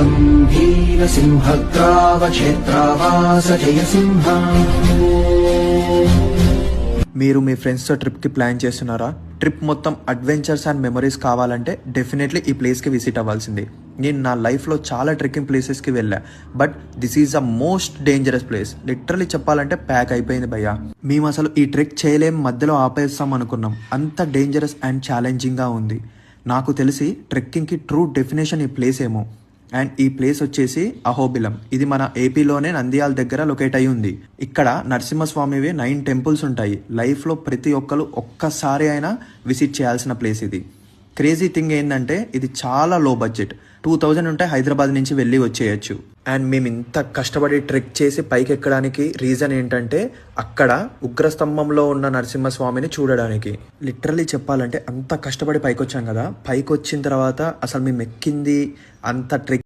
గంభీరసింహగ్రావక్షేత్రావాస జయసింహ. మీరు మీ ఫ్రెండ్స్తో ట్రిప్కి ప్లాన్ చేస్తున్నారా? ట్రిప్ మొత్తం అడ్వెంచర్స్ అండ్ మెమరీస్ కావాలంటే డెఫినెట్లీ ఈ ప్లేస్కి విజిట్ అవ్వాల్సింది. నేను నా లైఫ్లో చాలా ట్రెక్కింగ్ ప్లేసెస్కి వెళ్ళా, but this is the most dangerous place. Literally చెప్పాలంటే ప్యాక్ అయిపోయింది భయ్యా. మేము అసలు ఈ ట్రెక్ చేయలేం, మధ్యలో ఆపేస్తాం అనుకున్నాం. అంత డేంజరస్ అండ్ ఛాలెంజింగ్గా ఉంది. నాకు తెలిసి ట్రెక్కింగ్కి ట్రూ డెఫినేషన్ ఈ ప్లేస్ ఏమో. అండ్ ఈ ప్లేస్ వచ్చేసి అహోబిలం. ఇది మన ఏపీలోనే నంద్యాల దగ్గర లొకేట్ అయి ఉంది. ఇక్కడ నరసింహస్వామివి 9 టెంపుల్స్ ఉంటాయి. లైఫ్లో ప్రతి ఒక్కరు ఒక్కసారి అయినా విజిట్ చేయాల్సిన ప్లేస్ ఇది. క్రేజీ థింగ్ ఏంటంటే ఇది చాలా లో బడ్జెట్. 2000 ఉంటే హైదరాబాద్ నుంచి వెళ్ళి వచ్చేయచ్చు. అండ్ మేము ఇంత కష్టపడి ట్రెక్ చేసి పైకి ఎక్కడానికి రీజన్ ఏంటంటే అక్కడ ఉగ్రస్తంభంలో ఉన్న నరసింహస్వామిని చూడడానికి. లిటరలీ చెప్పాలంటే అంత కష్టపడి పైకి వచ్చాం కదా, పైకి వచ్చిన తర్వాత అసలు మేము ఎక్కింది అంత ట్రెక్